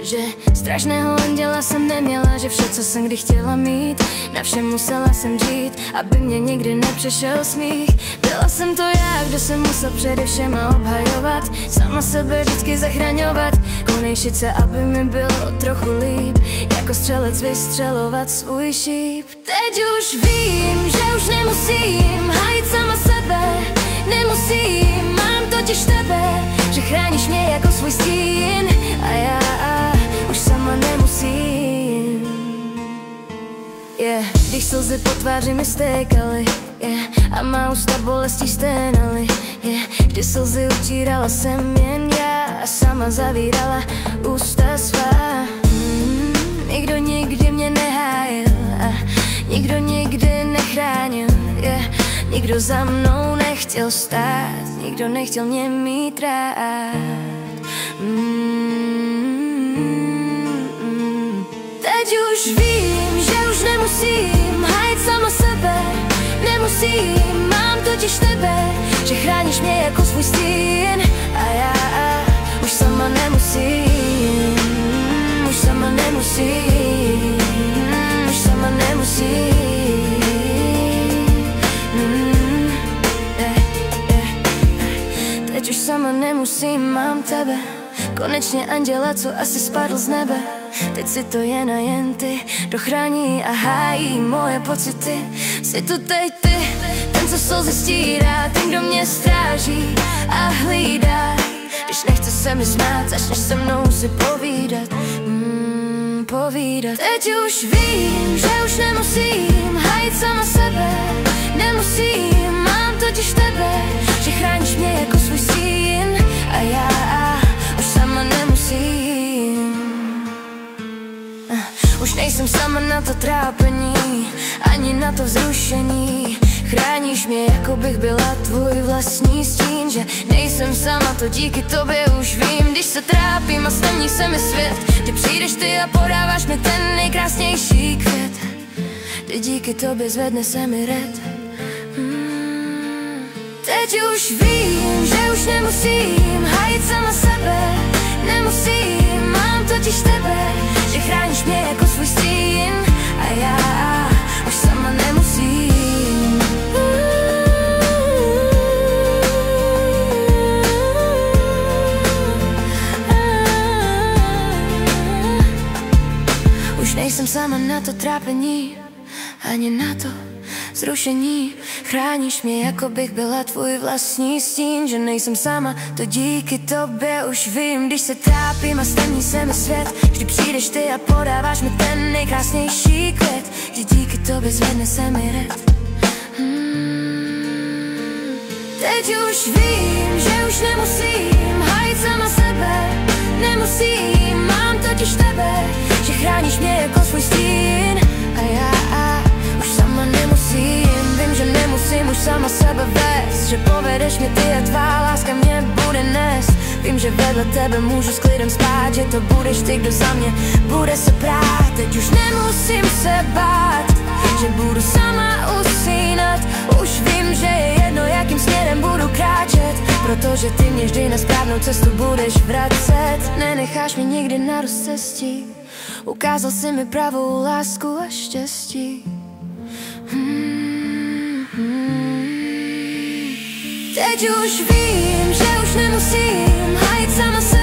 že strašného anděla jsem neměla, že vše, co jsem kdy chtěla mít, na všem musela jsem žít, aby mě nikdy nepřešel smích. Byla jsem to já, kdo jsem musel především obhajovat, sama sebe vždycky zachraňovat, konejšit se, aby mi bylo trochu líp, jako střelec vystřelovat svůj šíp. Teď už vím, že už nemusím hájit sama sebe, nemusím, mám totiž tebe, že chráníš mě jako svůj stín, a já už sama nemusím. Když slzy po tváři mi stékaly, a má ústa bolestí sténaly, kdy slzy utírala jsem jen já a sama zavírala ústa svá. Nikdo nikdy mě nehájil a nikdo nikdy nechránil, nikdo za mnou nechtěl stát, nikdo nechtěl mě mít rád. Teď už vím, že už nemusím hájit sama sebe, nemusím, mám totiž tebe, že chráníš mě jako svůj stín, a já už sama nemusím, už sama nemusím, už sama nemusím. Teď už sama nemusím, mám tebe, konečně anděla, co asi spadl z nebe. Teď si to jen a jen ty, kdo chrání a hájí moje pocity. Jsi tu teď ty, ten, co slzy stírá, ten, kdo mě stráží a hlídá. Když nechce se mi smát, začneš se mnou si povídat, povídat. Teď už vím, že už nemusím hájit sama sebe, nemusím, mám totiž tebe, že chráníš mě jako svůj stín, a já už sama nemusím. Už nejsem sama na to trápení, ani na to vzrušení. Chráníš mě, jako bych byla tvůj vlastní stín, že nejsem sama, to díky tobě už vím. Když se trápím a stemní se mi svět, ty přijdeš ty a podáváš mi ten nejkrásnější květ, kdy díky tobě zvedne se mi red. Teď už vím, že už nemusím hájit sama sebe, nemusím, mám totiž tebe, že chráníš mě jako svůj stín, a já už sama nemusím. Už nejsem sama na to trápení, ani na to zrušení. Chráníš mě, jako bych byla tvůj vlastní stín, že nejsem sama, to díky tobě už vím. Když se trápím a stemní se mi svět, vždy přijdeš ty a podáváš mi ten nejkrásnější květ, že díky tobě zvedne se mi red. Teď už vím, že už nemusím hájit sama sebe, nemusím, mám totiž tebe, že chráníš mě jako svůj stín, a já už sama nemusím. Vím, že nemusím už sama sebe vést, že povedeš mě ty a tvá láska mě bude nést. Vím, že vedle tebe můžu s klidem spát, že to budeš ty, kdo za mě bude se prát. Teď už nemusím se bát, že budu sama usínat. Už vím, že je jedno, jakým směrem budu kráčet, protože ty mě vždy na správnou cestu budeš vracet. Nenecháš mě nikdy na rozcestí, ukázal jsi mi pravou lásku a štěstí. Teď už vím, že už nemusím hájit sama sebe,